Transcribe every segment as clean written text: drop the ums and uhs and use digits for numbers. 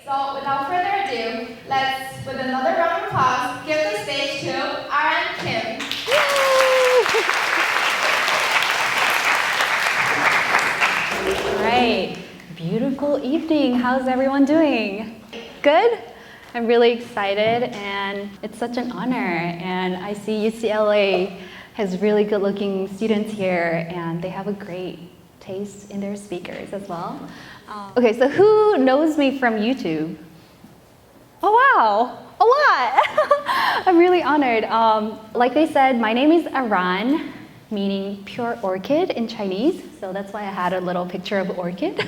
So without further ado, let's, with another round of applause, give the stage to Aaron Kim. Right. Beautiful evening. How's everyone doing? Good? I'm really excited and it's such an honor. And I see UCLA has really good looking students here and they have a great taste in their speakers as well. Okay, so who knows me from YouTube? Oh wow, a lot! I'm really honored. Like they said, my name is Aran, meaning pure orchid in Chinese. So that's why I had a little picture of orchid.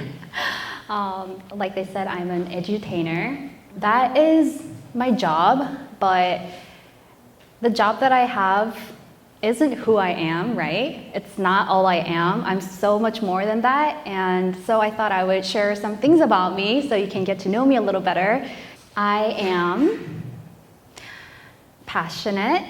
Like they said, I'm an edutainer. That is my job, but the job that I have isn't who I am, right? It's not all I am. I'm so much more than that. And so I thought I would share some things about me so you can get to know me a little better. I am passionate.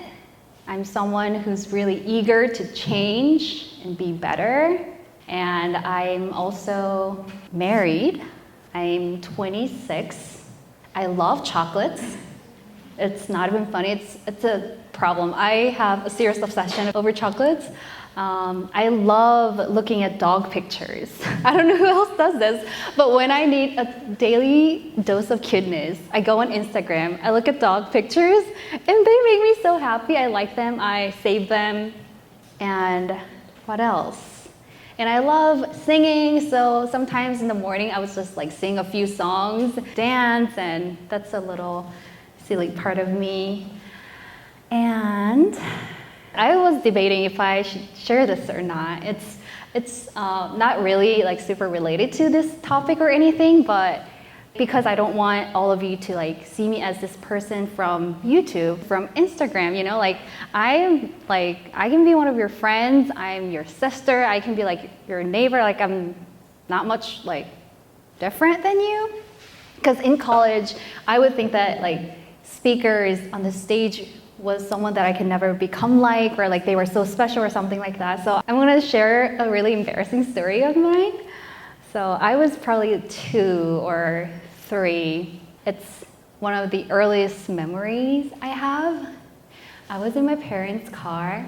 I'm someone who's really eager to change and be better. And I'm also married. I'm 26. I love chocolates. It's not even funny, it's a problem. I have a serious obsession over chocolates. I love looking at dog pictures. I don't know who else does this, but when I need a daily dose of cuteness, I go on Instagram, I look at dog pictures, and they make me so happy. I like them, I save them, and what else? And I love singing, so sometimes in the morning I would just like sing a few songs, dance, and that's a little silly part of me. And I was debating if I should share this or not. It's not really like super related to this topic or anything, but because I don't want all of you to like see me as this person from YouTube, from Instagram, you know, like I can be one of your friends, I'm your sister, I can be like your neighbor, like I'm not much like different than you. Because in college, I would think that like speakers on the stage was someone that I could never become like, or like they were so special or something like that. So I'm gonna share a really embarrassing story of mine. So I was probably 2 or 3. It's one of the earliest memories I have. I was in my parents' car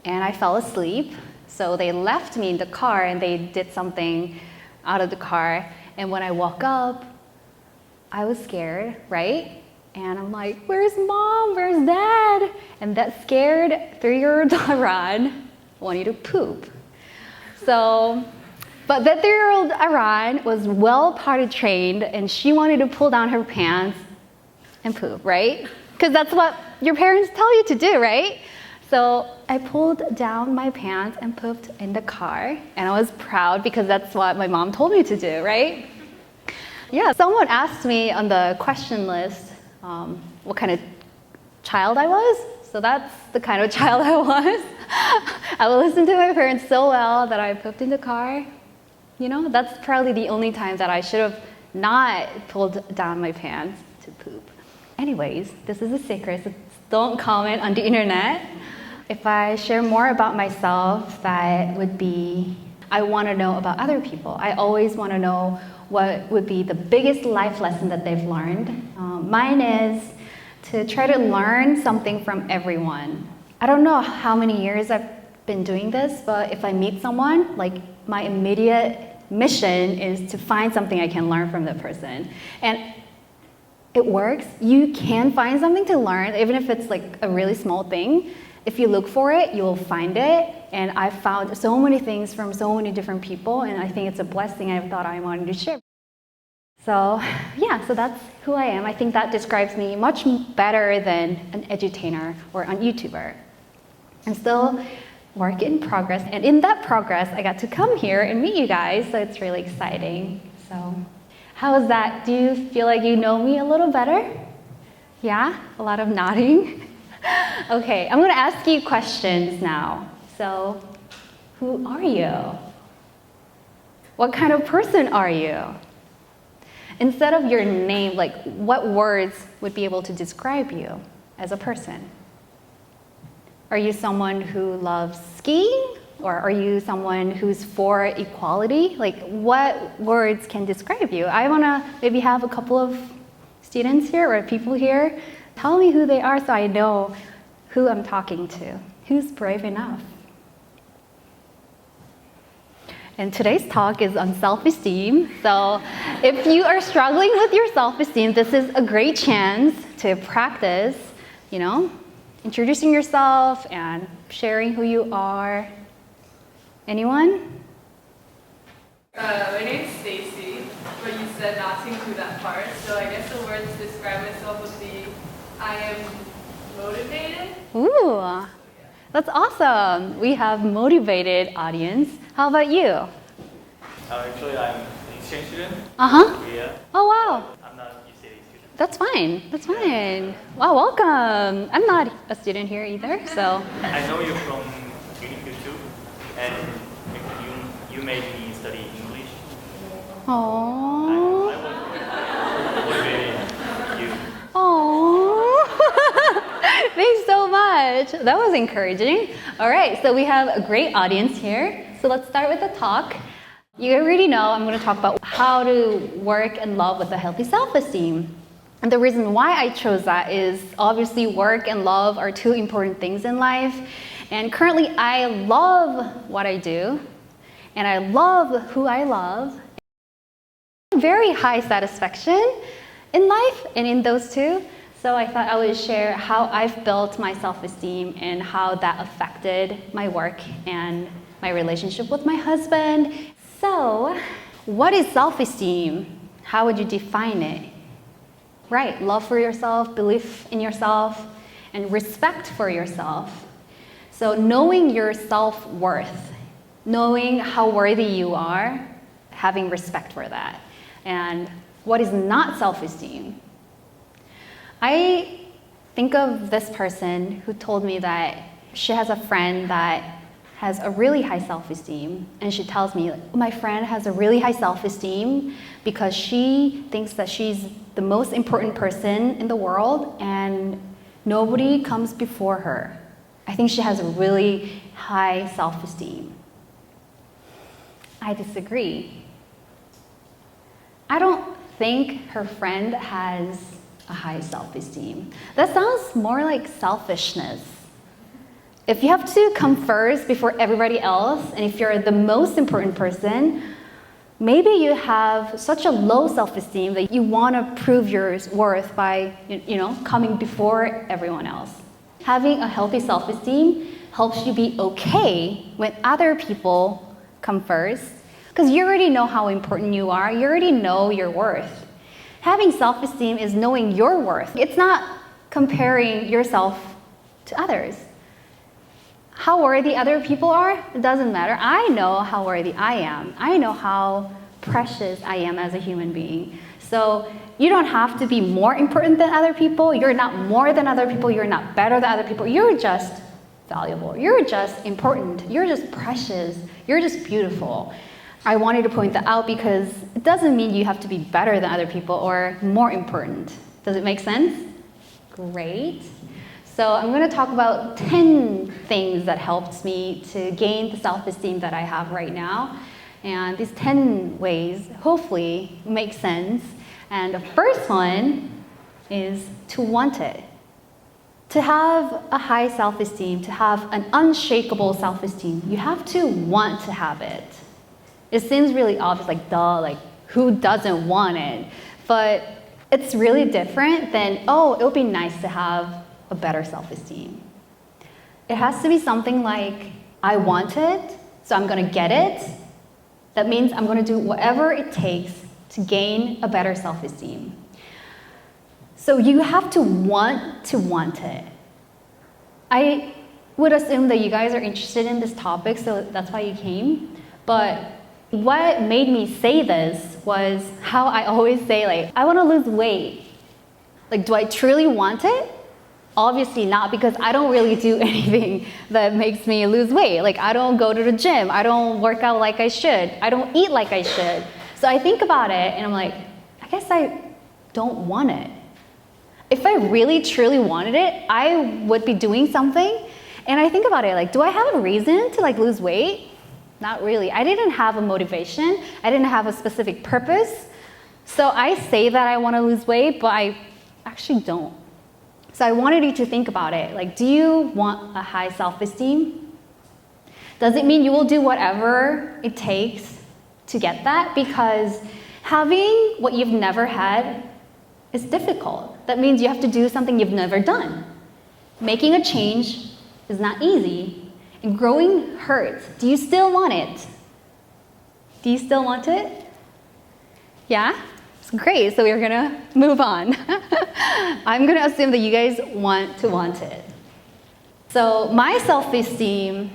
and I fell asleep. So they left me in the car and they did something out of the car. And when I woke up, I was scared, right? And I'm like, where's mom? Where's dad? And that scared 3-year-old Aran wanted to poop. So, but that 3-year-old Aran was well potty trained and she wanted to pull down her pants and poop, right? Because that's what your parents tell you to do, right? So I pulled down my pants and pooped in the car. And I was proud because that's what my mom told me to do, right? Yeah, someone asked me on the question list, what kind of child I was. So that's the kind of child I was. I would listen to my parents so well that I pooped in the car. You know, that's probably the only time that I should have not pulled down my pants to poop. Anyways, this is a secret, so don't comment on the internet. If I share more about myself, that would be, I want to know about other people. I always want to know what would be the biggest life lesson that they've learned. Mine is to try to learn something from everyone. I don't know how many years I've been doing this, but if I meet someone, like my immediate mission is to find something I can learn from the person. And it works. You can find something to learn, even if it's like a really small thing. If you look for it, you will find it. And I've found so many things from so many different people, and I think it's a blessing I thought I wanted to share. So yeah, so that's who I am. I think that describes me much better than an edutainer or a YouTuber. I'm still work in progress, and in that progress, I got to come here and meet you guys, so it's really exciting. So how is that? Do you feel like you know me a little better? Yeah, a lot of nodding. Okay, I'm gonna ask you questions now. So, who are you? What kind of person are you? Instead of your name, like what words would be able to describe you as a person? Are you someone who loves skiing Or are you someone who's for equality? Like, what words can describe you? I want to maybe have a couple of students here or people here tell me who they are so I know who I'm talking to. Who's brave enough? And today's talk is on self-esteem. So if you are struggling with your self-esteem, this is a great chance to practice, introducing yourself and sharing who you are. Anyone? My name's Stacy, but you said not to include that part. So I guess the word to describe myself would be I am motivated. Ooh, that's awesome. We have motivated audience. How about you? Actually, I'm an exchange student. Uh-huh. Korea. Oh, wow. I'm not a UCLA student. That's fine. That's fine. Wow, welcome. I'm not a student here either, so. I know you from YouTube, and you made me study English. Oh. I was motivated you. Oh. Thanks so much. That was encouraging. All right, so we have a great audience here. So let's start with the talk. You already know I'm going to talk about how to work and love with a healthy self-esteem. And the reason why I chose that is obviously work and love are two important things in life. And currently I love what I do and I love who I love. Very high satisfaction in life and in those two. So I thought I would share how I've built my self-esteem and how that affected my work and my relationship with my husband. So, what is self-esteem? How would you define it? Right, love for yourself, belief in yourself, and respect for yourself. So knowing your self-worth, knowing how worthy you are, having respect for that. And what is not self-esteem? I think of this person who told me that she has a friend that has a really high self-esteem, and she tells me, my friend has a really high self-esteem because she thinks that she's the most important person in the world and nobody comes before her. I think she has a really high self-esteem. I disagree. I don't think her friend has a high self-esteem. That sounds more like selfishness. If you have to come first before everybody else, and if you're the most important person, maybe you have such a low self-esteem that you want to prove your worth by, coming before everyone else. Having a healthy self-esteem helps you be okay when other people come first, because you already know how important you are. You already know your worth. Having self-esteem is knowing your worth. It's not comparing yourself to others. How worthy other people are, it doesn't matter. I know how worthy I am. I know how precious I am as a human being. So you don't have to be more important than other people. You're not more than other people. You're not better than other people. You're just valuable. You're just important. You're just precious. You're just beautiful. I wanted to point that out because it doesn't mean you have to be better than other people or more important. Does it make sense? Great. So I'm going to talk about 10 things that helped me to gain the self-esteem that I have right now. And these 10 ways hopefully make sense. And the first one is to want it. To have a high self-esteem, to have an unshakable self-esteem, you have to want to have it. It seems really obvious, like duh, like who doesn't want it? But it's really different than, oh, it would be nice to have a better self-esteem. It has to be something like, I want it, so I'm going to get it. That means I'm going to do whatever it takes to gain a better self-esteem. So you have to want it. I would assume that you guys are interested in this topic, so that's why you came. But what made me say this was how I always say, like, I want to lose weight. Like, do I truly want it? Obviously not, because I don't really do anything that makes me lose weight. Like, I don't go to the gym. I don't work out like I should. I don't eat like I should. So I think about it and I'm like, I guess I don't want it. If I really truly wanted it, I would be doing something And I think about it, like, do I have a reason to like lose weight? Not really. I didn't have a motivation. I didn't have a specific purpose. So I say that I want to lose weight, but I actually don't. So I wanted you to think about it. Like, do you want a high self-esteem? Does it mean you will do whatever it takes to get that? Because having what you've never had is difficult. That means you have to do something you've never done. Making a change is not easy. And growing hurts. Do you still want it? Do you still want it? Yeah? It's great. So we're going to move on. I'm going to assume that you guys want it. So my self-esteem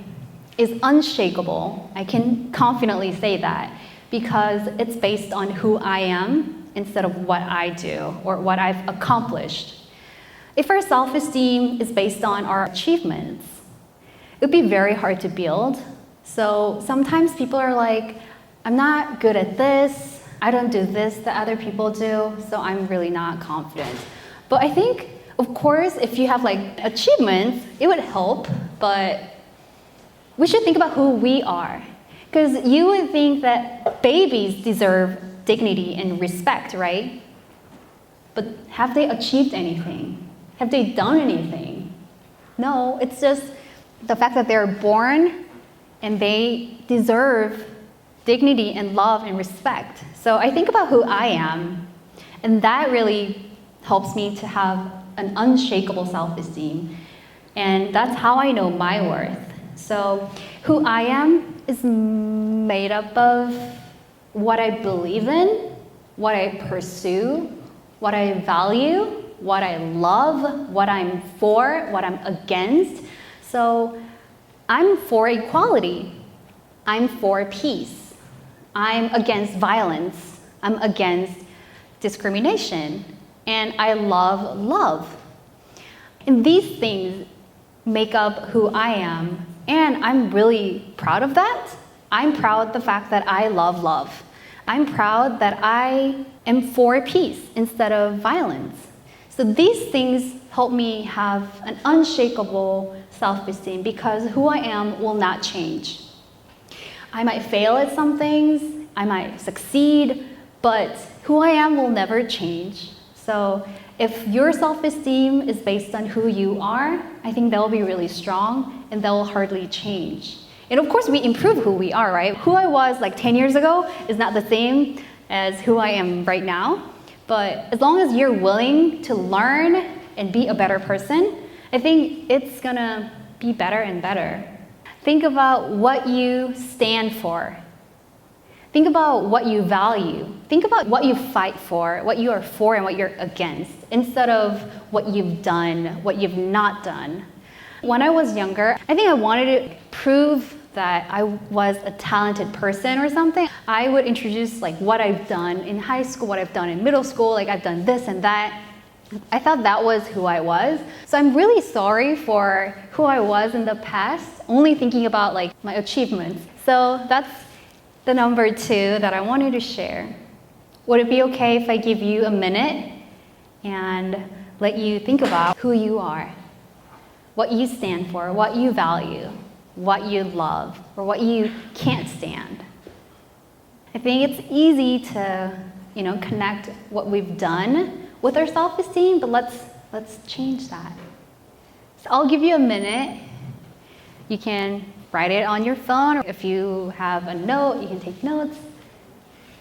is unshakable. I can confidently say that because it's based on who I am instead of what I do or what I've accomplished. If our self-esteem is based on our achievements, it would be very hard to build. So sometimes people are like, I'm not good at this. I don't do this that other people do, so I'm really not confident. But I think, of course, if you have like achievements, it would help, but we should think about who we are. Because you would think that babies deserve dignity and respect, right? But have they achieved anything? Have they done anything? No, it's just the fact that they're born and they deserve dignity and love and respect. So I think about who I am, and that really helps me to have an unshakable self-esteem. And that's how I know my worth. So who I am is made up of what I believe in, what I pursue, what I value, what I love, what I'm for, what I'm against. So I'm for equality. I'm for peace. I'm against violence. I'm against discrimination. And I love love. And these things make up who I am. And I'm really proud of that. I'm proud of the fact that I love love. I'm proud that I am for peace instead of violence. So these things help me have an unshakable self-esteem because who I am will not change. I might fail at some things, I might succeed, but who I am will never change. So if your self-esteem is based on who you are, I think that will be really strong and that will hardly change. And of course, we improve who we are, right? Who I was like 10 years ago is not the same as who I am right now. But as long as you're willing to learn and be a better person, I think it's gonna be better and better. Think about what you stand for. Think about what you value. Think about what you fight for, what you are for and what you're against, instead of what you've done, what you've not done. When I was younger, I think I wanted to prove that I was a talented person or something. I would introduce like what I've done in high school, what I've done in middle school, like I've done this and that. I thought that was who I was. So I'm really sorry for who I was in the past, only thinking about like my achievements. So that's the number 2 that I wanted to share. Would it be okay if I give you a minute and let you think about who you are, what you stand for, what you value, what you love, or what you can't stand? I think it's easy to, connect what we've done with our self-esteem, but let's change that. So I'll give you a minute. You can write it on your phone, or if you have a note, you can take notes.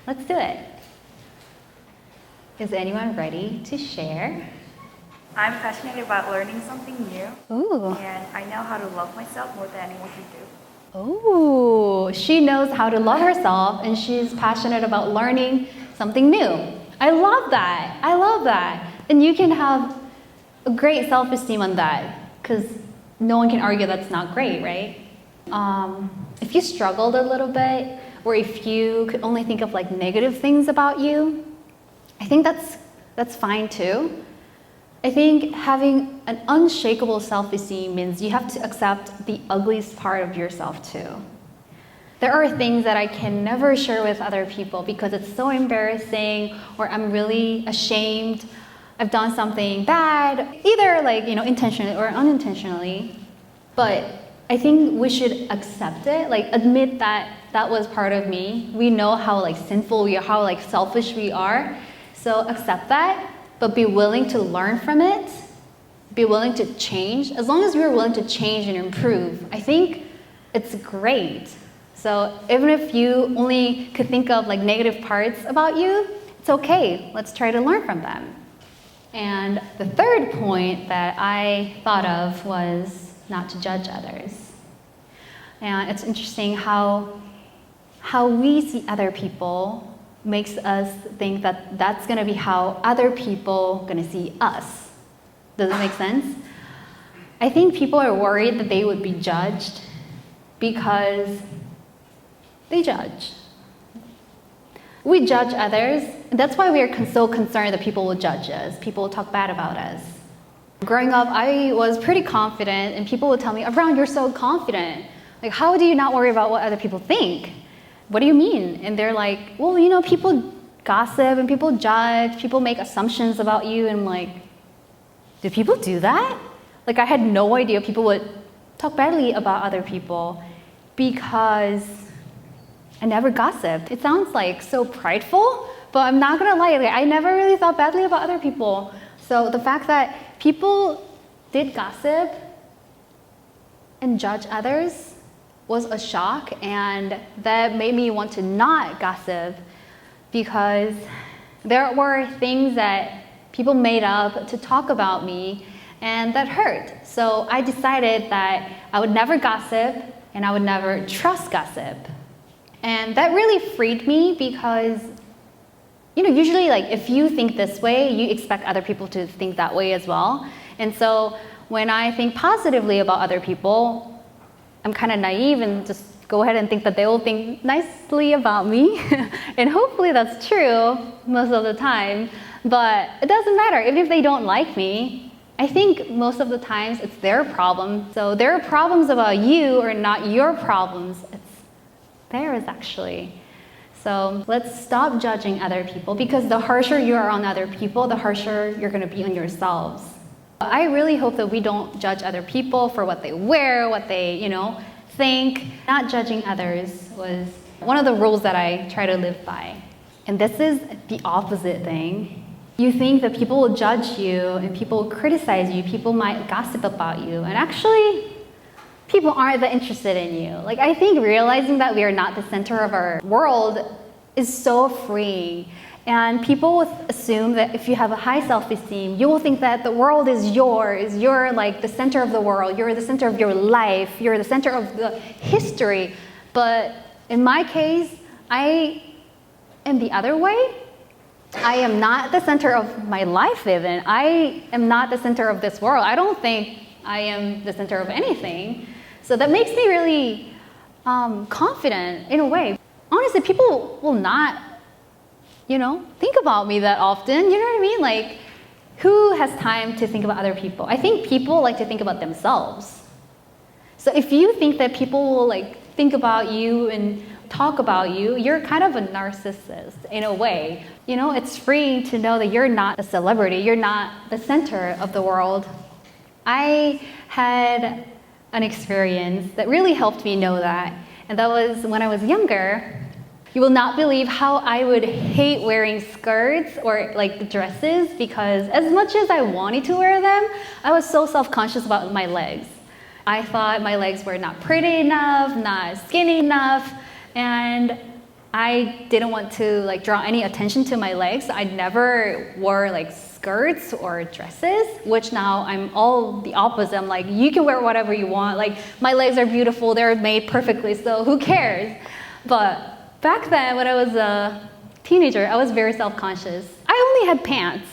Let's do it. Is anyone ready to share? I'm passionate about learning something new. Ooh. And I know how to love myself more than anyone can do. Ooh, she knows how to love herself and she's passionate about learning something new. I love that. I love that. And you can have a great self-esteem on that because no one can argue that's not great, right? If you struggled a little bit or if you could only think of like negative things about you, I think that's fine too. I think having an unshakable self-esteem means you have to accept the ugliest part of yourself too. There are things that I can never share with other people because it's so embarrassing or I'm really ashamed. I've done something bad, either intentionally or unintentionally. But I think we should accept it, like admit that that was part of me. We know how like sinful we are, how like selfish we are. So accept that, but be willing to learn from it. Be willing to change. As long as we're willing to change and improve, I think it's great. So even if you only could think of like negative parts about you, it's okay. Let's try to learn from them. And the third point that I thought of was not to judge others. And it's interesting how we see other people makes us think that that's going to be how other people are going to see us. Does that make sense? I think people are worried that they would be judged because they judge. We judge others, and that's why we are so concerned that people will judge us, people will talk bad about us. Growing up, I was pretty confident, and people would tell me, "Around, you're so confident. Like, how do you not worry about what other people think? What do you mean?" And they're like, "Well, you know, people gossip and people judge, people make assumptions about you," and I'm like, do people do that? Like, I had no idea people would talk badly about other people because I never gossiped. It sounds like so prideful, but I'm not gonna lie, like, I never really thought badly about other people. So the fact that people did gossip and judge others was a shock, and that made me want to not gossip because there were things that people made up to talk about me, and that hurt. So I decided that I would never gossip and I would never trust gossip. And that really freed me because, you know, usually like if you think this way, you expect other people to think that way as well. And so when I think positively about other people, I'm kind of naive and just go ahead and think that they will think nicely about me. And hopefully that's true most of the time. But it doesn't matter. Even if they don't like me, I think most of the times it's their problem. So their problems about you are not your problems. It's theirs, actually. So let's stop judging other people, because the harsher you are on other people, the harsher you're going to be on yourselves. I really hope that we don't judge other people for what they wear, what they, think. Not judging others was one of the rules that I try to live by. And this is the opposite thing. You think that people will judge you and people will criticize you, people might gossip about you, and actually, people aren't that interested in you. Like, I think realizing that we are not the center of our world is so freeing. And people will assume that if you have a high self-esteem, you will think that the world is yours. You're like the center of the world. You're the center of your life. You're the center of the history. But in my case, I am the other way. I am not the center of my life even. I am not the center of this world. I don't think I am the center of anything. So that makes me really confident in a way. Honestly, people will not, think about me that often. You know what I mean? Like, who has time to think about other people? I think people like to think about themselves. So if you think that people will like think about you and talk about you, you're kind of a narcissist in a way. It's freeing to know that you're not a celebrity. You're not the center of the world. I had an experience that really helped me know that. And that was when I was younger. You will not believe how I would hate wearing skirts or like dresses, because as much as I wanted to wear them, I was so self-conscious about my legs. I thought my legs were not pretty enough, not skinny enough, and I didn't want to like draw any attention to my legs. I never wore like skirts or dresses, which now I'm all the opposite. I'm like, you can wear whatever you want. Like, my legs are beautiful. They're made perfectly, so who cares? But back then, when I was a teenager, I was very self-conscious. I only had pants.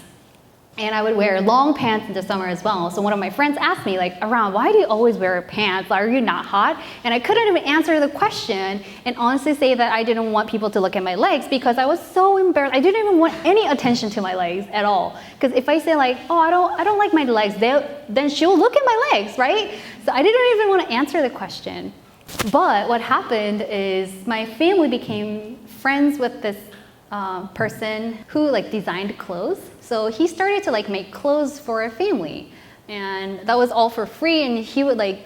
And I would wear long pants in the summer as well. So one of my friends asked me, like, Aran, why do you always wear pants? Are you not hot? And I couldn't even answer the question and honestly say that I didn't want people to look at my legs because I was so embarrassed. I didn't even want any attention to my legs at all. Because if I say like, oh, I don't like my legs, then she'll look at my legs, right? So I didn't even want to answer the question. But what happened is my family became friends with this person who like designed clothes. So he started to like make clothes for a family, and that was all for free. And he would like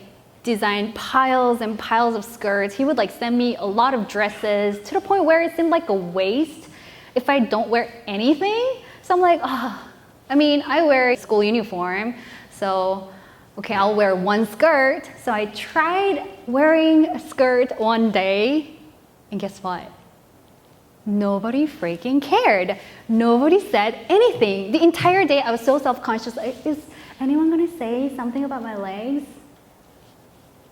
design piles and piles of skirts. He would like send me a lot of dresses to the point where it seemed like a waste if I don't wear anything. So I'm like, I mean, I wear a school uniform, so okay, I'll wear one skirt. So I tried wearing a skirt one day, and guess what? Nobody freaking cared. Nobody said anything. The entire day I was so self-conscious. Like, is anyone gonna say something about my legs?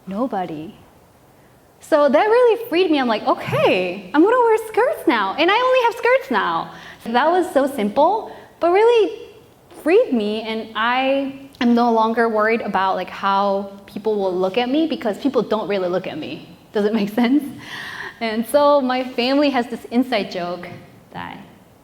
Nobody. So that really freed me. I'm like, okay, I'm gonna wear skirts now. And I only have skirts now. That was so simple, but really freed me, and I am no longer worried about like how people will look at me, because people don't really look at me. Does it make sense? And so my family has this inside joke that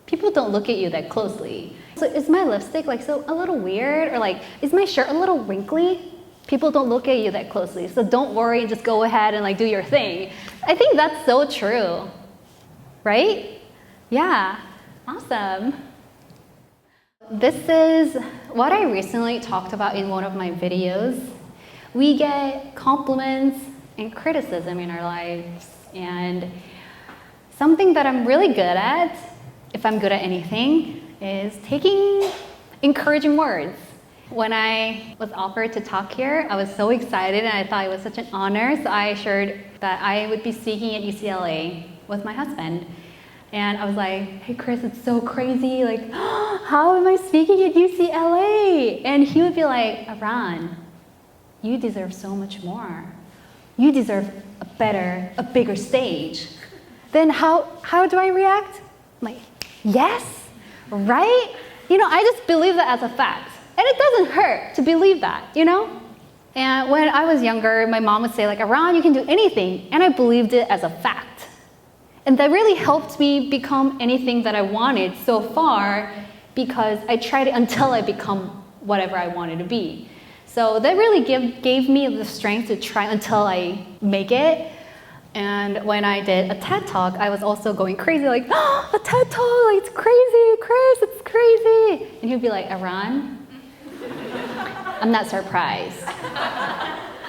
people don't look at you that closely. So is my lipstick like so a little weird, or like is my shirt a little wrinkly? People don't look at you that closely, so don't worry and just go ahead and like do your thing. I think that's so true, right? Yeah, awesome. This is what I recently talked about in one of my videos. We get compliments and criticism in our lives, and something that I'm really good at, if I'm good at anything, is taking encouraging words. When I was offered to talk here, I was so excited and I thought it was such an honor, so I shared that I would be speaking at UCLA with my husband. And I was like, hey Chris, it's so crazy, like, how am I speaking at UCLA? And he would be like, Aran, you deserve so much more. You deserve a bigger stage. Then how do I react? I'm like, yes, right? You know, I just believe that as a fact. And it doesn't hurt to believe that, you know? And when I was younger, my mom would say like, Aran, you can do anything. And I believed it as a fact. And that really helped me become anything that I wanted so far, because I tried it until I become whatever I wanted to be. So that really gave me the strength to try until I make it. And when I did a TED Talk, I was also going crazy, like, a TED Talk, like, it's crazy, Chris, it's crazy. And he'd be like, Aran, I'm not surprised.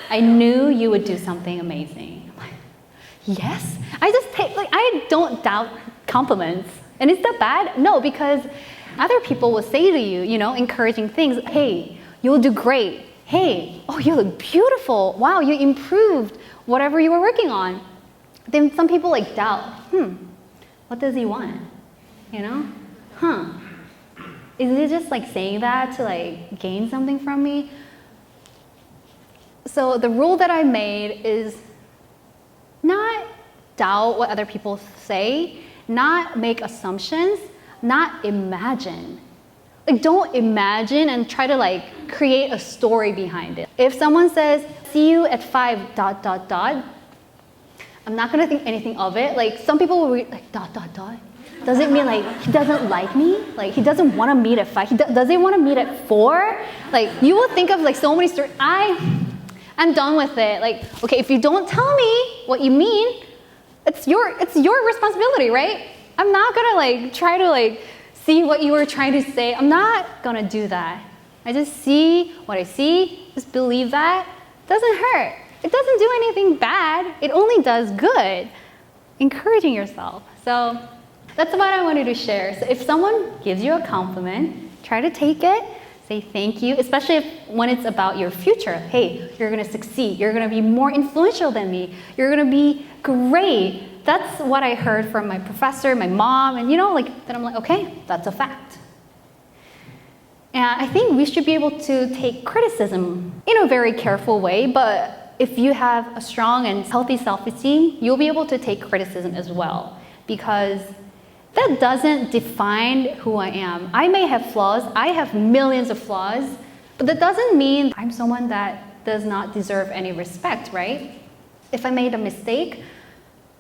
I knew you would do something amazing. I'm like, yes? I don't doubt compliments. And is that bad? No, because other people will say to you, you know, encouraging things. Hey, you'll do great. Hey, oh, you look beautiful. Wow, you improved whatever you were working on. Then some people like doubt, what does he want? You know? Is it just like saying that to like gain something from me? So the rule that I made is not doubt what other people say, not make assumptions, not imagine. Like, don't imagine and try to like create a story behind it. If someone says, see you at 5, I'm not gonna think anything of it. Like, some people will read like, Does it mean like he doesn't like me? Like he doesn't want to meet at 5? Does he want to meet at 4? Like, you will think of like so many stories. I'm done with it. Like, okay, if you don't tell me what you mean, it's your responsibility, right? I'm not gonna like try to like see what you were trying to say. I'm not gonna do that. I just see what I see, just believe that. It doesn't hurt. It doesn't do anything bad. It only does good. Encouraging yourself. So that's what I wanted to share. So if someone gives you a compliment, try to take it, say thank you, especially when it's about your future. Hey, you're gonna succeed. You're gonna be more influential than me. You're gonna be great. That's what I heard from my professor, my mom, and you know, like, then I'm like, okay, that's a fact. And I think we should be able to take criticism in a very careful way, but if you have a strong and healthy self-esteem, you'll be able to take criticism as well, because that doesn't define who I am. I may have flaws, I have millions of flaws, but that doesn't mean I'm someone that does not deserve any respect, right? If I made a mistake,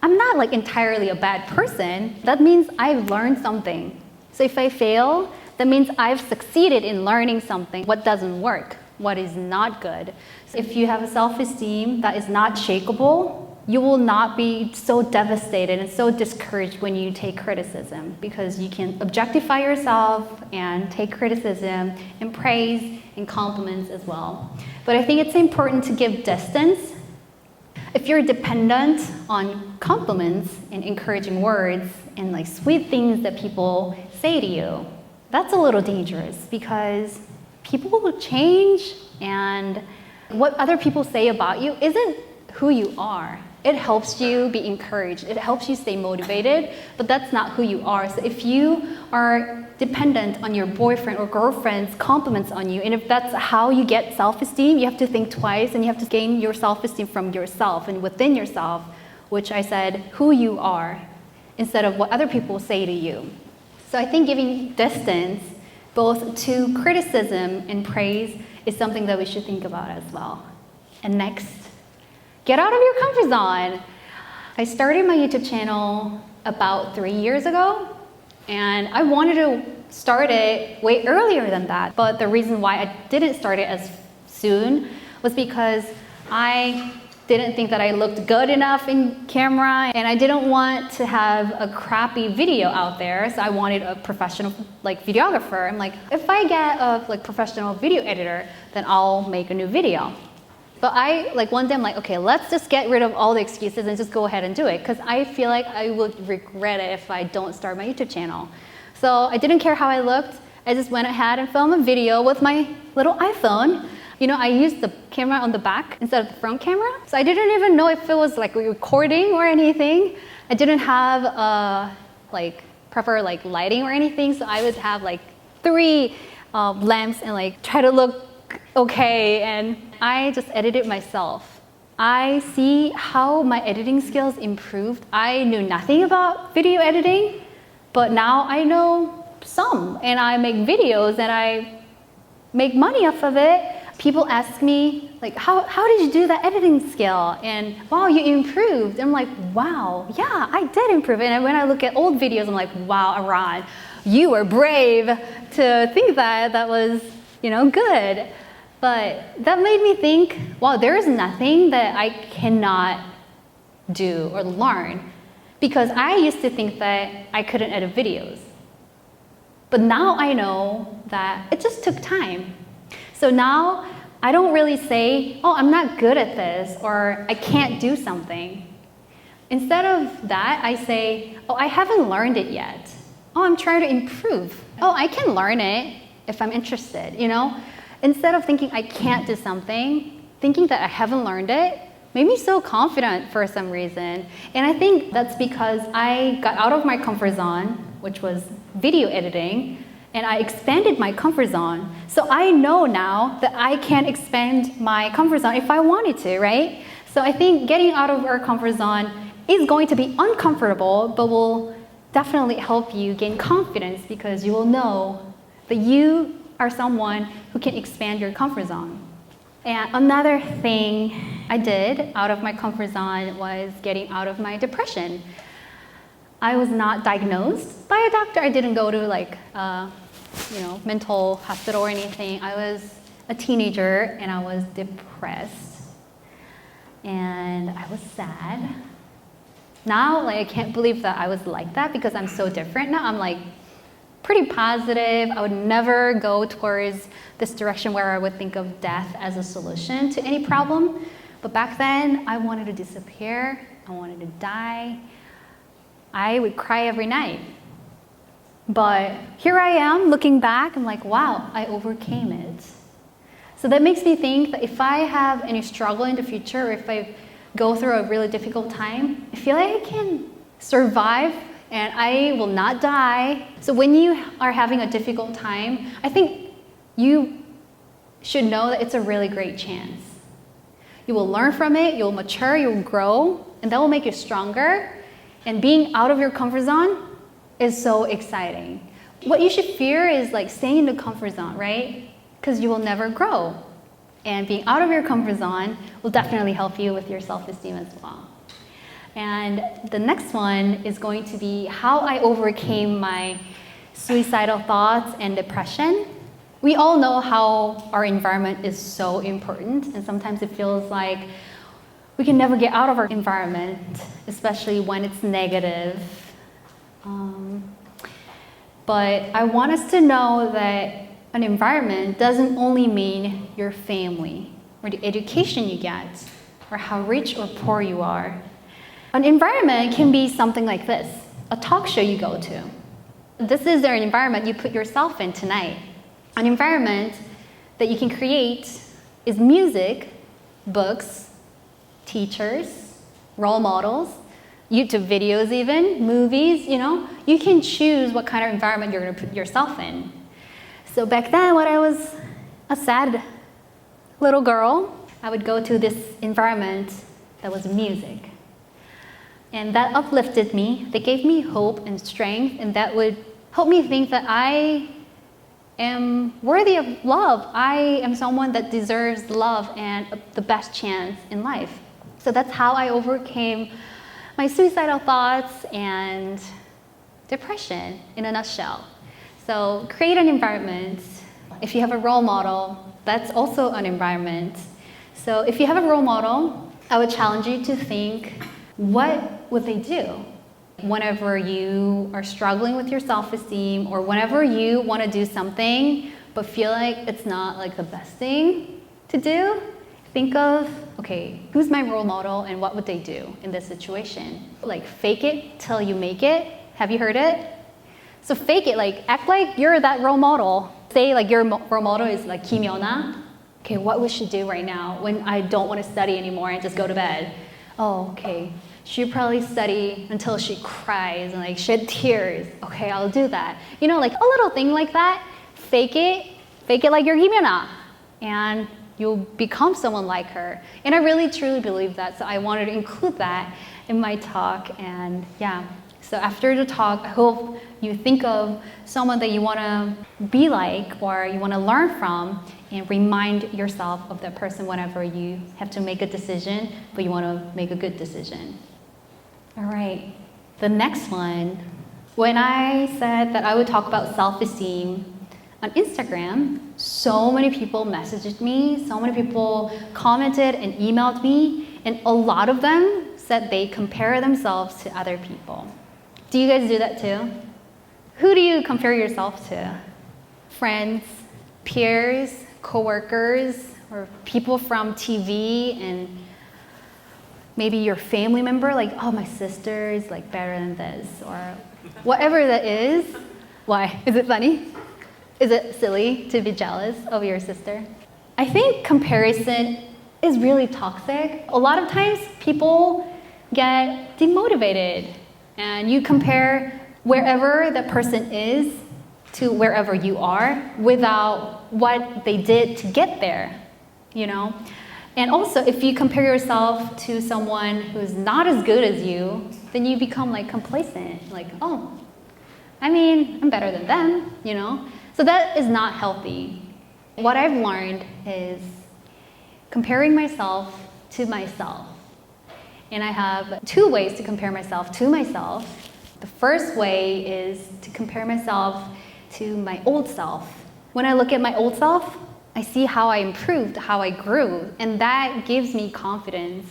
I'm not like entirely a bad person. That means I've learned something. So if I fail, that means I've succeeded in learning something. What doesn't work, what is not good. So if you have a self-esteem that is not shakable, you will not be so devastated and so discouraged when you take criticism, because you can objectify yourself and take criticism and praise and compliments as well. But I think it's important to give distance. If you're dependent on compliments and encouraging words and like sweet things that people say to you, that's a little dangerous, because people will change, and what other people say about you isn't who you are. It helps you be encouraged. It helps you stay motivated, but that's not who you are. So if you are dependent on your boyfriend or girlfriend's compliments on you, and if that's how you get self-esteem, you have to think twice, and you have to gain your self-esteem from yourself and within yourself, which I said, who you are, instead of what other people say to you. So I think giving distance both to criticism and praise is something that we should think about as well. And next, get out of your comfort zone. I started my YouTube channel about 3 years ago, and I wanted to start it way earlier than that. But the reason why I didn't start it as soon was because I didn't think that I looked good enough in camera, and I didn't want to have a crappy video out there. So I wanted a professional videographer. I'm like, if I get a professional video editor, then I'll make a new video. But one day I'm like, okay, let's just get rid of all the excuses and just go ahead and do it, because I feel like I would regret it if I don't start my YouTube channel. So I didn't care how I looked. I just went ahead and filmed a video with my little iPhone. You know, I used the camera on the back instead of the front camera. So I didn't even know if it was recording or anything. I didn't have proper lighting or anything. So I would have 3 lamps and try to look okay, and I just edited myself. I see how my editing skills improved. I knew nothing about video editing, but now I know some, and I make videos and I make money off of it. People ask me, how did you do that editing skill? And wow, you improved. And I'm like, wow, yeah, I did improve. And when I look at old videos, I'm like, wow, Aran, you were brave to think that was, good. But that made me think, wow, there is nothing that I cannot do or learn, because I used to think that I couldn't edit videos. But now I know that it just took time. So now I don't really say, oh, I'm not good at this, or I can't do something. Instead of that, I say, oh, I haven't learned it yet. Oh, I'm trying to improve. Oh, I can learn it if I'm interested, Instead of thinking I can't do something, thinking that I haven't learned it made me so confident for some reason. And I think that's because I got out of my comfort zone, which was video editing, and I expanded my comfort zone. So I know now that I can expand my comfort zone if I wanted to, right? So I think getting out of our comfort zone is going to be uncomfortable, but will definitely help you gain confidence, because you will know that you are someone who can expand your comfort zone. And another thing I did out of my comfort zone was getting out of my depression. I was not diagnosed by a doctor. I didn't go to mental hospital or anything. I was a teenager and I was depressed and I was sad. Now, I can't believe that I was like that, because I'm so different now. I'm pretty positive. I would never go towards this direction where I would think of death as a solution to any problem. But back then, I wanted to disappear. I wanted to die. I would cry every night. But here I am looking back, I'm like, wow, I overcame it. So that makes me think that if I have any struggle in the future, or if I go through a really difficult time, I feel like I can survive and I will not die. So when you are having a difficult time, I think you should know that it's a really great chance. You will learn from it, you'll mature, you'll grow, and that will make you stronger. And being out of your comfort zone is so exciting. What you should fear is staying in the comfort zone, right? Because you will never grow. And being out of your comfort zone will definitely help you with your self-esteem as well. And the next one is going to be how I overcame my suicidal thoughts and depression. We all know how our environment is so important, and sometimes it feels like we can never get out of our environment, especially when it's negative. But I want us to know that an environment doesn't only mean your family or the education you get or how rich or poor you are. An environment can be something like this, a talk show you go to. This is an environment you put yourself in tonight. An environment that you can create is music, books, teachers, role models, YouTube videos even, movies, You can choose what kind of environment you're going to put yourself in. So back then, when I was a sad little girl, I would go to this environment that was music. And that uplifted me, that gave me hope and strength, and that would help me think that I am worthy of love. I am someone that deserves love and the best chance in life. So that's how I overcame my suicidal thoughts and depression in a nutshell. So create an environment. If you have a role model, that's also an environment. So if you have a role model, I would challenge you to think, what would they do? Whenever you are struggling with your self-esteem or whenever you want to do something but feel like it's not like the best thing to do, think of, okay, who's my role model and what would they do in this situation? Like fake it till you make it. Have you heard it? So fake it, like act like you're that role model. Say like your role model is like Kim Yona. Okay, what would she do right now when I don't want to study anymore and just go to bed? Oh, okay. She'd probably study until she cries and like shed tears. Okay, I'll do that. Like a little thing like that. Fake it like you're Kim Yona, and you'll become someone like her. And I really truly believe that, so I wanted to include that in my talk. And yeah, so after the talk, I hope you think of someone that you want to be like or you want to learn from, and remind yourself of that person whenever you have to make a decision, but you want to make a good decision. All right, the next one. When I said that I would talk about self-esteem on Instagram, so many people messaged me, so many people commented and emailed me, and a lot of them said they compare themselves to other people. Do you guys do that too? Who do you compare yourself to? Friends, peers, coworkers, or people from TV, and maybe your family member, like, oh, my sister is like better than this, or whatever that is. Why? Is it funny? Is it silly to be jealous of your sister? I think comparison is really toxic. A lot of times people get demotivated, and you compare wherever that person is to wherever you are without what they did to get there, And also, if you compare yourself to someone who's not as good as you, then you become like complacent, like, oh, I'm better than them, So that is not healthy. What I've learned is comparing myself to myself. And I have 2 ways to compare myself to myself. The first way is to compare myself to my old self. When I look at my old self, I see how I improved, how I grew, and that gives me confidence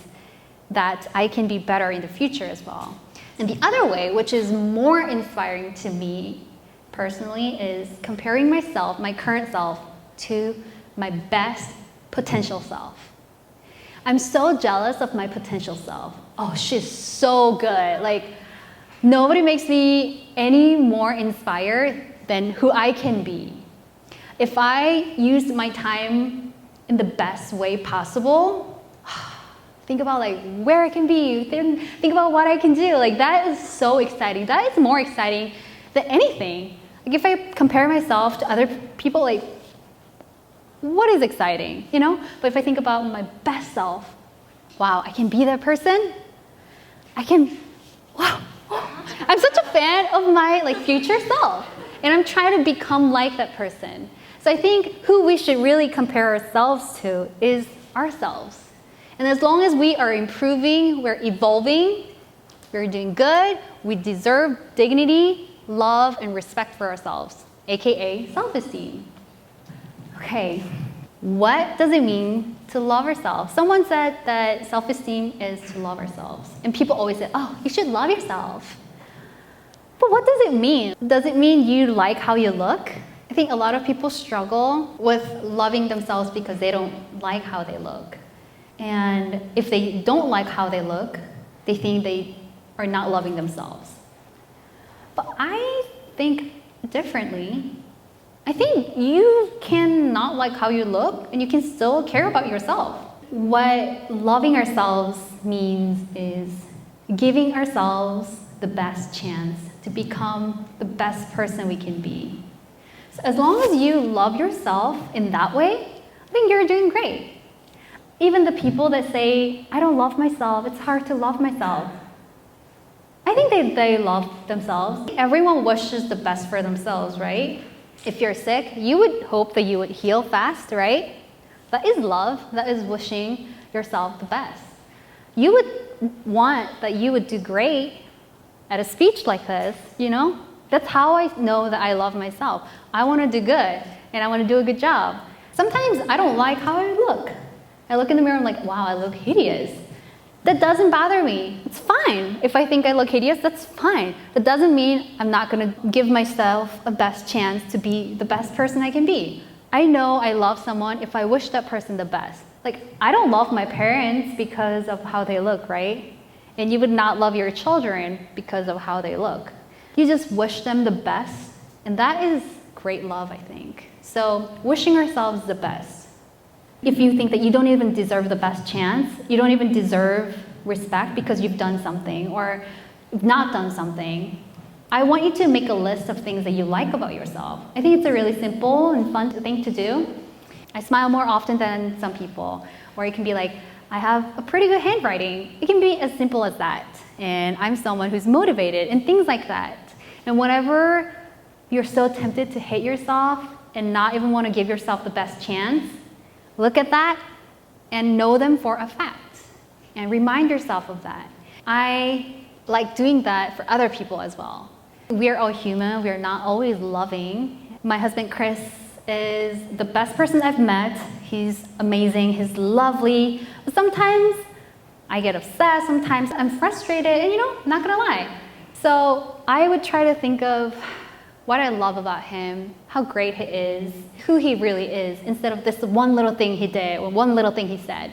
that I can be better in the future as well. And the other way, which is more inspiring to me personally, is comparing myself, my current self, to my best potential self. I'm so jealous of my potential self. Oh, she's so good. Like, nobody makes me any more inspired than who I can be. If I use my time in the best way possible, think about like where I can be, think about what I can do. Like that is so exciting. That is more exciting than anything. Like if I compare myself to other people, like what is exciting, But if I think about my best self, wow, I can be that person. Wow. I'm such a fan of my future self, and I'm trying to become like that person. So I think who we should really compare ourselves to is ourselves. And as long as we are improving, we're evolving, we're doing good, we deserve dignity, love, and respect for ourselves, aka self-esteem. Okay, what does it mean to love ourselves. Someone said that self-esteem is to love ourselves. And people always say, oh, you should love yourself. But what does it mean? Does it mean you like how you look? I think a lot of people struggle with loving themselves because they don't like how they look. And if they don't like how they look, they think they are not loving themselves. But I think differently. I think you can not like how you look and you can still care about yourself. What loving ourselves means is giving ourselves the best chance to become the best person we can be. So as long as you love yourself in that way, I think you're doing great. Even the people that say, I don't love myself, it's hard to love myself. I think they love themselves. Everyone wishes the best for themselves, right? If you're sick, you would hope that you would heal fast, right? That is love. That is wishing yourself the best. You would want that you would do great at a speech like this, you know? That's how I know that I love myself. I want to do good, and I want to do a good job. Sometimes I don't like how I look. I look in the mirror and I'm like, wow, I look hideous. That doesn't bother me. It's fine. If I think I look hideous, that's fine. That doesn't mean I'm not going to give myself a best chance to be the best person I can be. I know I love someone if I wish that person the best. Like, I don't love my parents because of how they look, right? And you would not love your children because of how they look. You just wish them the best, and that is great love, I think. So, wishing ourselves the best. If you think that you don't even deserve the best chance, you don't even deserve respect because you've done something or not done something, I want you to make a list of things that you like about yourself. I think it's a really simple and fun thing to do. I smile more often than some people. Or it can be like, I have a pretty good handwriting. It can be as simple as that. And I'm someone who's motivated and things like that. And whenever you're so tempted to hate yourself and not even want to give yourself the best chance, look at that and know them for a fact and remind yourself of that. I like doing that for other people as well. We're all human. We're not always loving. My husband, Chris, is the best person I've met. He's amazing. He's lovely. But sometimes I get upset. Sometimes I'm frustrated. And not gonna lie. So I would try to think of what I love about him, how great he is, who he really is, instead of this one little thing he did or one little thing he said.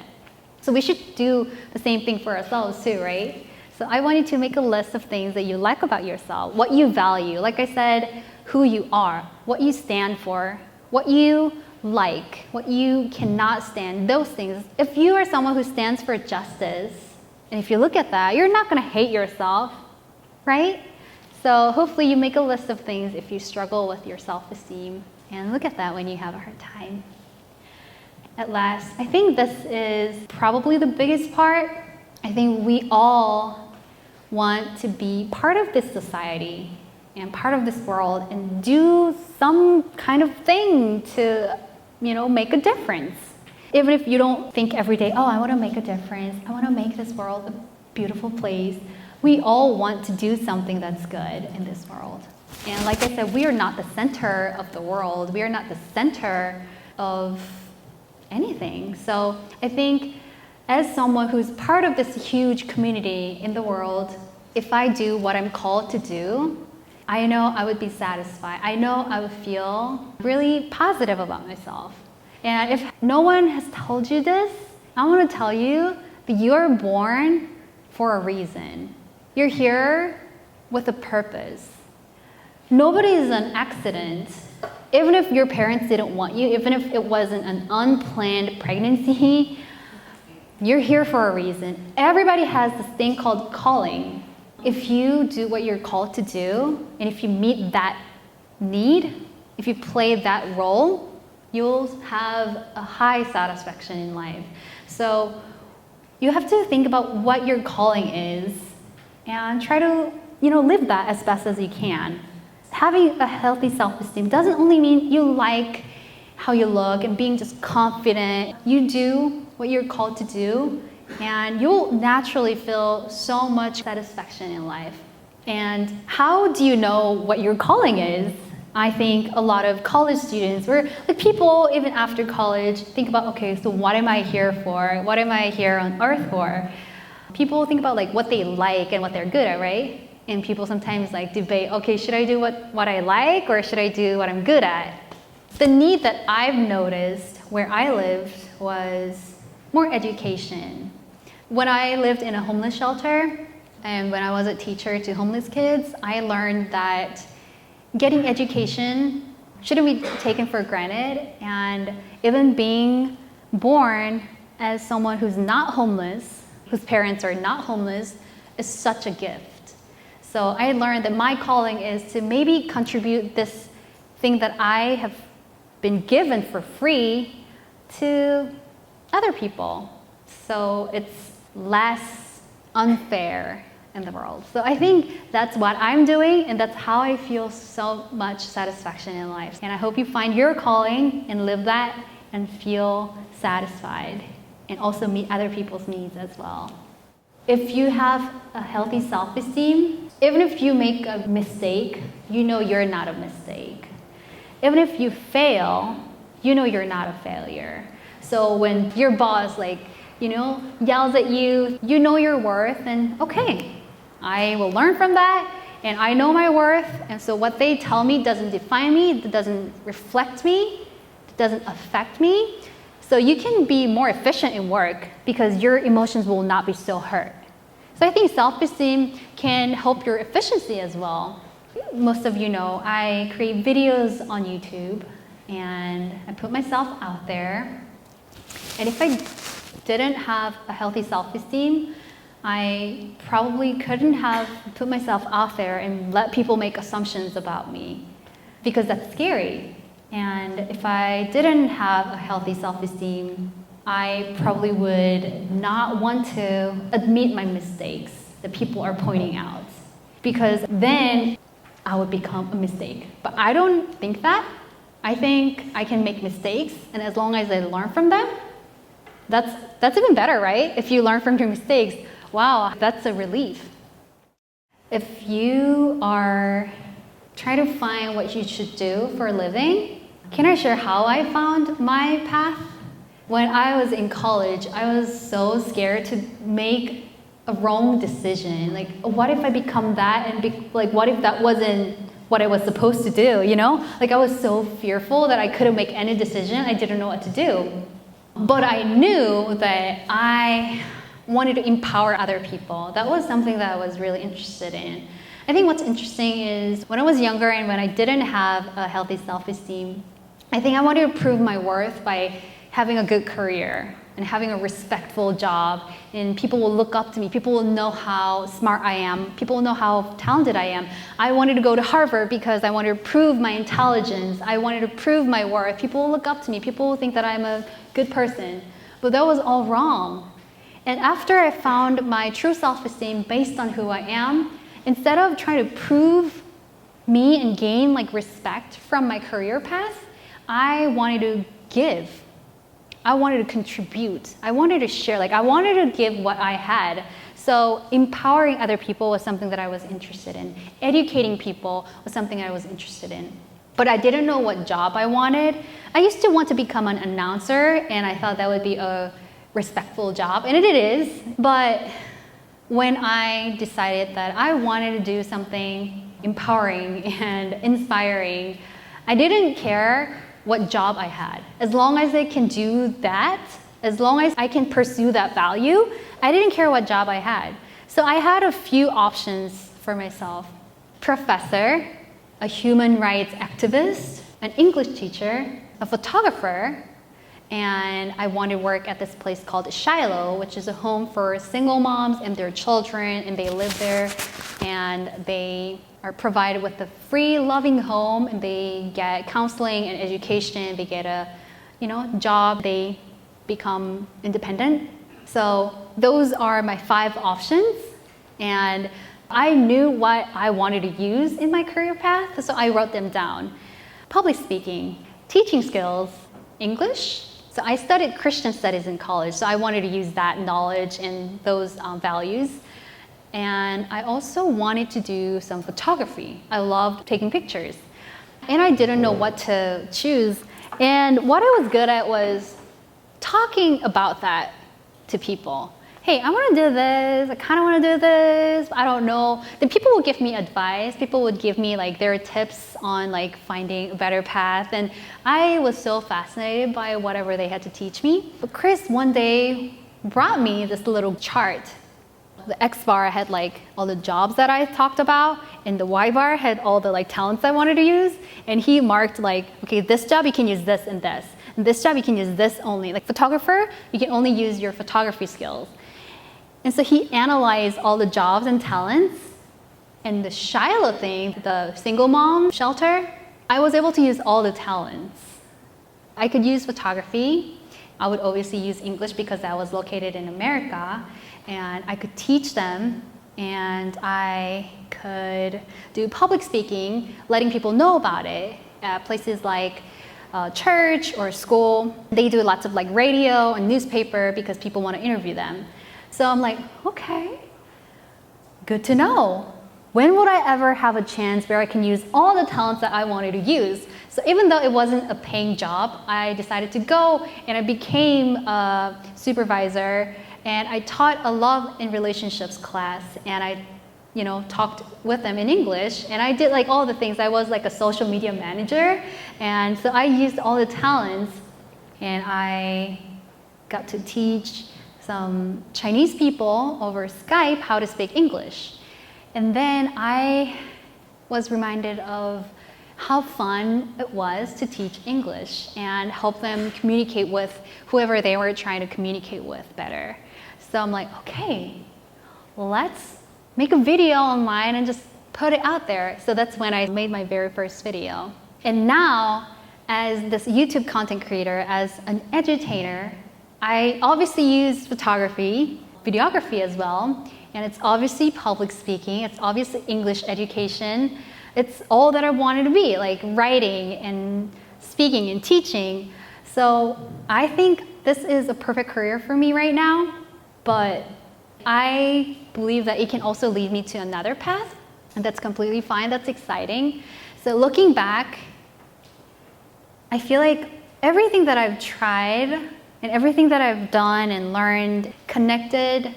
So we should do the same thing for ourselves too, right? So I want you to make a list of things that you like about yourself, what you value. Like I said, who you are, what you stand for, what you like, what you cannot stand, those things. If you are someone who stands for justice, and if you look at that, you're not gonna hate yourself, right? So hopefully you make a list of things if you struggle with your self-esteem, and look at that when you have a hard time. At last, I think this is probably the biggest part. I think we all want to be part of this society and part of this world and do some kind of thing to, make a difference. Even if you don't think every day, oh, I want to make a difference. I want to make this world a beautiful place. We all want to do something that's good in this world. And like I said, we are not the center of the world. We are not the center of anything. So I think as someone who's part of this huge community in the world, if I do what I'm called to do, I know I would be satisfied. I know I would feel really positive about myself. And if no one has told you this, I want to tell you that you are born for a reason. You're here with a purpose. Nobody is an accident. Even if your parents didn't want you, even if it wasn't an unplanned pregnancy, you're here for a reason. Everybody has this thing called calling. If you do what you're called to do, and if you meet that need, if you play that role, you'll have a high satisfaction in life. So you have to think about what your calling is and try to, live that as best as you can. Having a healthy self-esteem doesn't only mean you like how you look and being just confident. You do what you're called to do, and you'll naturally feel so much satisfaction in life. And how do you know what your calling is? I think a lot of college students, or like people even after college, think about, okay, so what am I here for? What am I here on earth for? People think about like what they like and what they're good at, right? And people sometimes like debate, okay, should I do what I like or should I do what I'm good at? The need that I've noticed where I lived was more education. When I lived in a homeless shelter and when I was a teacher to homeless kids, I learned that getting education shouldn't be taken for granted, and even being born as someone who's not homeless, whose parents are not homeless, is such a gift. So I learned that my calling is to maybe contribute this thing that I have been given for free to other people, so it's less unfair in the world. So I think that's what I'm doing, and that's how I feel so much satisfaction in life. And I hope you find your calling and live that and feel satisfied and also meet other people's needs as well. If you have a healthy self-esteem, even if you make a mistake, you know you're not a mistake. Even if you fail, you know you're not a failure. So when your boss yells at you, you know your worth, and okay, I will learn from that, and I know my worth, and so what they tell me doesn't define me, it doesn't reflect me, it doesn't affect me. So you can be more efficient in work because your emotions will not be so hurt. So I think self-esteem can help your efficiency as well. Most of you know I create videos on YouTube and I put myself out there. And if I didn't have a healthy self-esteem, I probably couldn't have put myself out there and let people make assumptions about me, because that's scary. And if I didn't have a healthy self-esteem, I probably would not want to admit my mistakes that people are pointing out, because then I would become a mistake. But I don't think that. I think I can make mistakes, and as long as I learn from them, that's even better, right? If you learn from your mistakes, wow, that's a relief. If you are trying to find what you should do for a living, can I share how I found my path? When I was in college, I was so scared to make a wrong decision. Like, what if I become that, and what if that wasn't what I was supposed to do, you know? Like, I was so fearful that I couldn't make any decision. I didn't know what to do. But I knew that I wanted to empower other people. That was something that I was really interested in. I think what's interesting is when I was younger and when I didn't have a healthy self-esteem, I think I wanted to prove my worth by having a good career and having a respectful job, and people will look up to me. People will know how smart I am. People will know how talented I am. I wanted to go to Harvard because I wanted to prove my intelligence. I wanted to prove my worth. People will look up to me. People will think that I'm a good person. But that was all wrong. And after I found my true self-esteem based on who I am, instead of trying to prove me and gain respect from my career path, I wanted to give. I wanted to contribute. I wanted to share. I wanted to give what I had. So empowering other people was something that I was interested in. Educating people was something I was interested in. But I didn't know what job I wanted. I used to want to become an announcer, and I thought that would be a respectful job, and it is. But when I decided that I wanted to do something empowering and inspiring, I didn't care what job I had. As long as I can do that, as long as I can pursue that value, I didn't care what job I had. So I had a few options for myself. Professor, a human rights activist, an English teacher, a photographer, and I wanted to work at this place called Shiloh, which is a home for single moms and their children, and they live there, and they are provided with a free, loving home, and they get counseling and education. They get a, job. They become independent. So those are my 5 options, and I knew what I wanted to use in my career path, so I wrote them down. Public speaking, teaching skills, English. So I studied Christian studies in college, so I wanted to use that knowledge and those values. And I also wanted to do some photography. I loved taking pictures. And I didn't know what to choose. And what I was good at was talking about that to people. Hey, I want to do this. I kind of want to do this. I don't know. Then people would give me advice. People would give me like their tips on like finding a better path. And I was so fascinated by whatever they had to teach me. But Chris one day brought me this little chart. The X bar had like all the jobs that I talked about, and the Y bar had all the like talents I wanted to use. And he marked like, okay, this job you can use this and this. And this job you can use this only. Like photographer, you can only use your photography skills. And so he analyzed all the jobs and talents. And the Shiloh thing, the single mom shelter, I was able to use all the talents. I could use photography. I would obviously use English because I was located in America. And I could teach them. And I could do public speaking, letting people know about it at places like church or school. They do lots of like radio and newspaper because people want to interview them. So I'm like, okay, good to know. When would I ever have a chance where I can use all the talents that I wanted to use? So even though it wasn't a paying job, I decided to go and I became a supervisor, and I taught a love and relationships class, and I talked with them in English, and I did like all the things. I was like a social media manager, and so I used all the talents, and I got to teach some Chinese people over Skype how to speak English. And then I was reminded of how fun it was to teach English and help them communicate with whoever they were trying to communicate with better. So I'm like, okay, let's make a video online and just put it out there. So that's when I made my very first video. And now, as this YouTube content creator, as an edutainer, I obviously use photography, videography as well, and it's obviously public speaking, it's obviously English education. It's all that I wanted to be, like writing and speaking and teaching. So I think this is a perfect career for me right now, but I believe that it can also lead me to another path, and that's completely fine, that's exciting. So looking back, I feel like everything that I've tried and everything that I've done and learned connected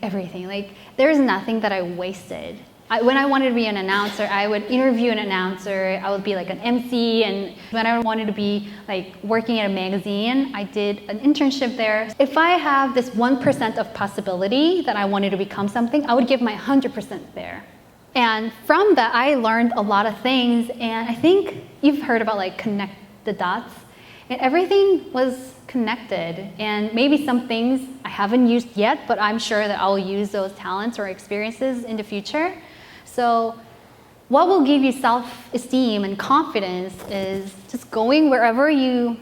everything. Like, there's nothing that I wasted. When I wanted to be an announcer, I would interview an announcer. I would be like an MC. And when I wanted to be like working at a magazine, I did an internship there. If I have this 1% of possibility that I wanted to become something, I would give my 100% there. And from that, I learned a lot of things. And I think you've heard about like connect the dots. And everything was connected, and maybe some things I haven't used yet, but I'm sure that I'll use those talents or experiences in the future. So what will give you self-esteem and confidence is just going wherever you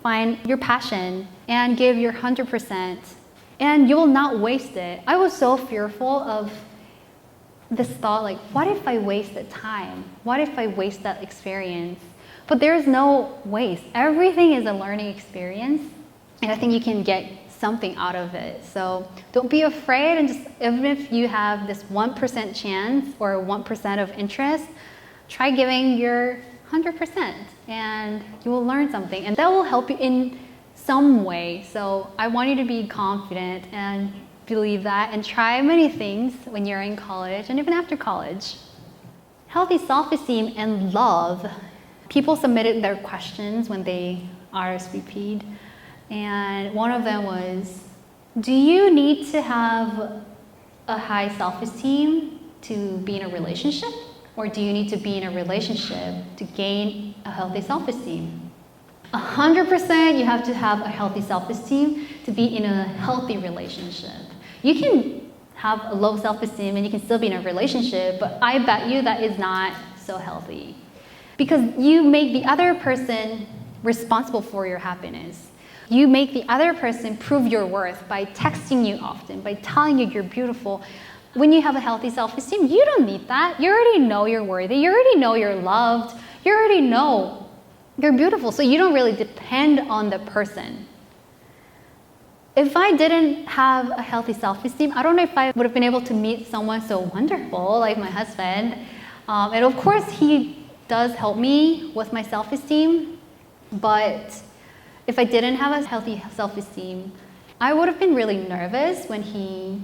find your passion and give your 100%, and you will not waste it. I was so fearful of this thought, like, what if I waste the time? What if I waste that experience? But there's no waste. Everything is a learning experience, and I think you can get something out of it. So don't be afraid, and just even if you have this 1% chance or 1% of interest, try giving your 100%, and you will learn something, and that will help you in some way. So I want you to be confident and believe that, and try many things when you're in college and even after college. Healthy self-esteem and love. People submitted their questions when they RSVP'd, and one of them was, do you need to have a high self-esteem to be in a relationship? Or do you need to be in a relationship to gain a healthy self-esteem? 100% you have to have a healthy self-esteem to be in a healthy relationship. You can have a low self-esteem and you can still be in a relationship, but I bet you that is not so healthy. Because you make the other person responsible for your happiness. You make the other person prove your worth by texting you often, by telling you you're beautiful. When you have a healthy self-esteem, you don't need that. You already know you're worthy. You already know you're loved. You already know you're beautiful. So you don't really depend on the person. If I didn't have a healthy self-esteem, I don't know if I would have been able to meet someone so wonderful like my husband. And of course, he does help me with my self-esteem, but if I didn't have a healthy self-esteem, I would have been really nervous when he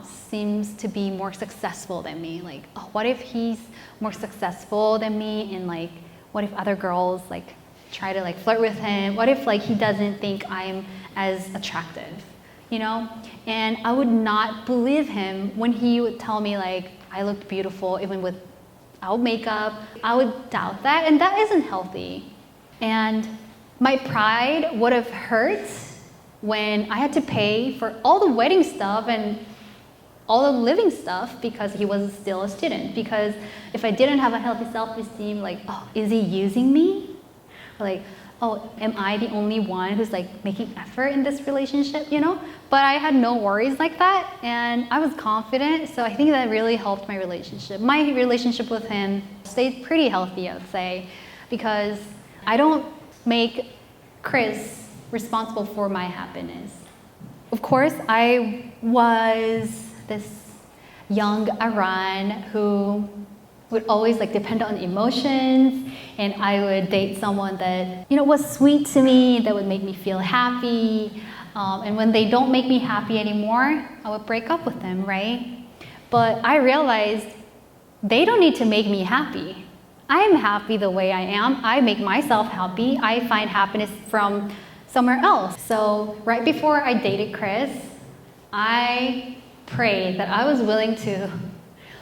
seems to be more successful than me. Like, oh, what if he's more successful than me, and like, what if other girls like try to like flirt with him? What if like he doesn't think I'm as attractive, you know? And I would not believe him when he would tell me like I looked beautiful even without makeup. I would doubt that, and that isn't healthy. And my pride would have hurt when I had to pay for all the wedding stuff and all the living stuff because he was still a student. Because if I didn't have a healthy self-esteem, like, oh, is he using me? Or like, oh, am I the only one who's like making effort in this relationship, you know? But I had no worries like that, and I was confident, so I think that really helped my relationship. My relationship with him stayed pretty healthy, I would say, because I don't make Chris responsible for my happiness. Of course, I was this young Aran who would always like depend on emotions, and I would date someone that, you know, was sweet to me, that would make me feel happy. And when they don't make me happy anymore, I would break up with them, right? But I realized they don't need to make me happy. I am happy the way I am. I make myself happy. I find happiness from somewhere else. So right before I dated Chris, I prayed that I was willing to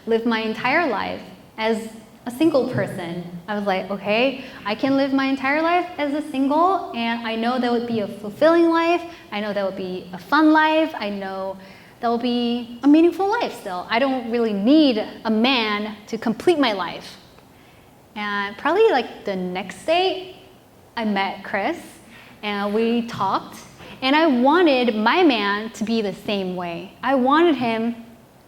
live my entire life as a single person. I was like, okay, I can live my entire life as a single, and I know that would be a fulfilling life. I know that would be a fun life. I know that will be a meaningful life still. I don't really need a man to complete my life. And probably like the next day, I met Chris and we talked, and I wanted my man to be the same way. I wanted him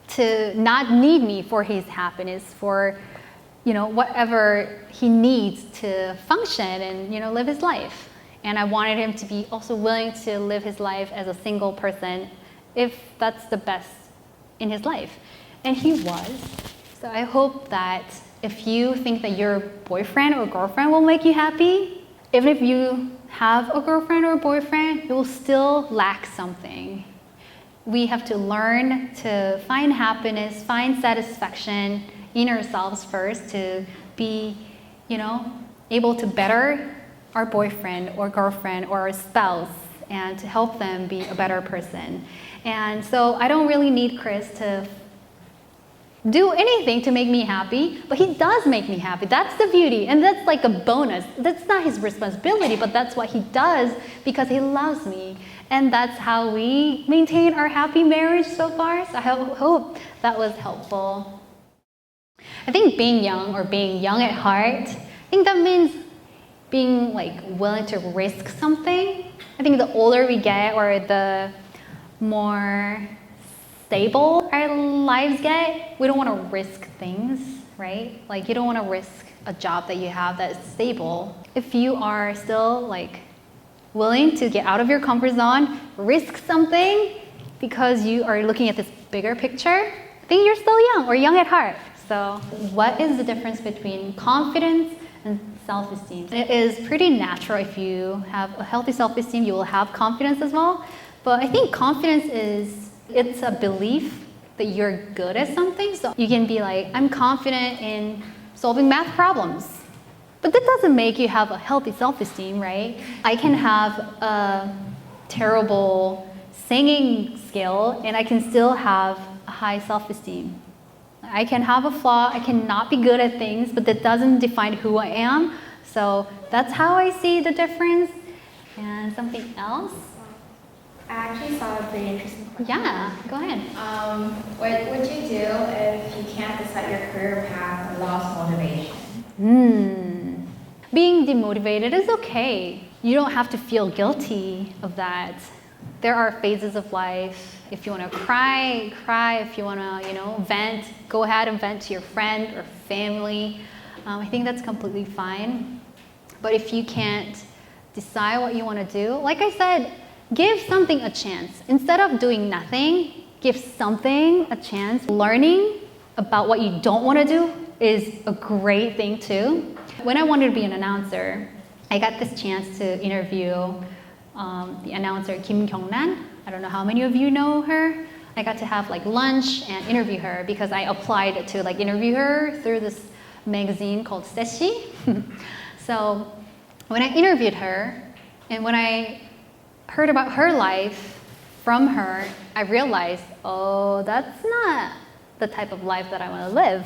to not need me for his happiness, for, you know, whatever he needs to function and, you know, live his life. And I wanted him to be also willing to live his life as a single person if that's the best in his life. And he was. So I hope that if you think that your boyfriend or girlfriend will make you happy, even if you have a girlfriend or a boyfriend, you will still lack something. We have to learn to find happiness, find satisfaction in ourselves first to be, you know, able to better our boyfriend or girlfriend or our spouse and to help them be a better person. And so I don't really need Chris to do anything to make me happy, but he does make me happy. That's the beauty, and that's like a bonus. That's not his responsibility, but that's what he does because he loves me. And that's how we maintain our happy marriage so far. So I hope that was helpful. I think being young or being young at heart, I think that means being like willing to risk something. I think the older we get or the more stable our lives get, we don't want to risk things, right? Like you don't want to risk a job that you have that is stable. If you are still like willing to get out of your comfort zone, risk something because you are looking at this bigger picture, I think you're still young or young at heart. So what is the difference between confidence and self-esteem? It is pretty natural. If you have a healthy self-esteem, you will have confidence as well. But I think confidence it's a belief that you're good at something. So you can be like, I'm confident in solving math problems. But that doesn't make you have a healthy self-esteem, right? I can have a terrible singing skill and I can still have a high self-esteem. I can have a flaw, I cannot be good at things, but that doesn't define who I am. So that's how I see the difference. And something else? I actually saw a pretty interesting question. Yeah, go ahead. What would you do if you can't decide your career path or lost motivation? Being demotivated is okay. You don't have to feel guilty of that. There are phases of life. If you want to cry, cry. If you want to, vent, go ahead and vent to your friend or family. I think that's completely fine. But if you can't decide what you want to do, like I said, give something a chance. Instead of doing nothing, give something a chance. Learning about what you don't want to do is a great thing too. When I wanted to be an announcer, I got this chance to interview the announcer Kim Kyung-nan. I don't know how many of you know her. I got to have like lunch and interview her because I applied to like interview her through this magazine called Seshi. So when I interviewed her and when I heard about her life from her, I realized, oh, that's not the type of life that I want to live.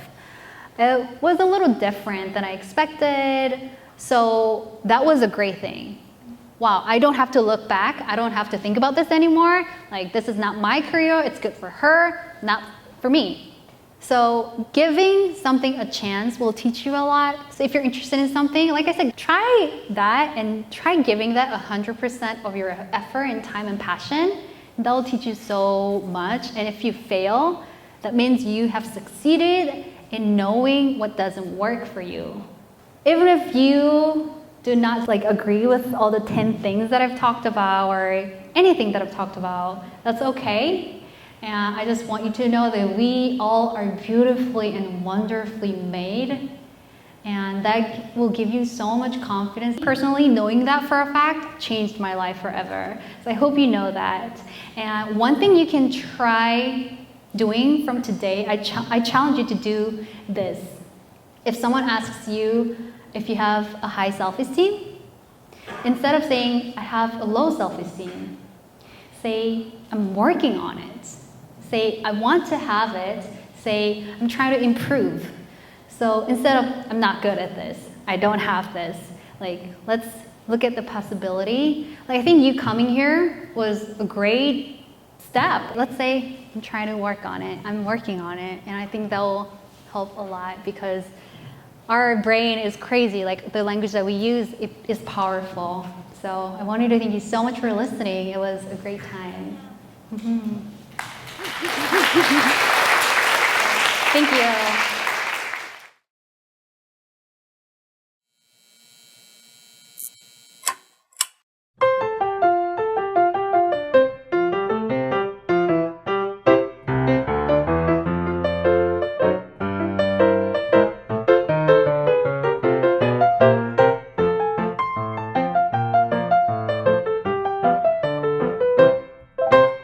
It was a little different than I expected. So that was a great thing. Wow, I don't have to look back. I don't have to think about this anymore. Like, this is not my career. It's good for her, not for me. So giving something a chance will teach you a lot. So if you're interested in something, like I said, try that and try giving that 100% of your effort and time and passion. That will teach you so much. And if you fail, that means you have succeeded in knowing what doesn't work for you. Even if you do not like agree with all the 10 things that I've talked about or anything that I've talked about, that's okay. And I just want you to know that we all are beautifully and wonderfully made. And that will give you so much confidence. Personally, knowing that for a fact changed my life forever. So I hope you know that. And one thing you can try doing from today, I challenge you to do this. If someone asks you if you have a high self-esteem, instead of saying, I have a low self-esteem, say, I'm working on it. Say, I want to have it. Say, I'm trying to improve. So instead of, I'm not good at this, I don't have this, like, let's look at the possibility. Like, I think you coming here was a great step. Let's say, I'm trying to work on it, I'm working on it, and I think that will help a lot because our brain is crazy, like the language that we use is powerful. So I wanted to thank you so much for listening. It was a great time. Thank you.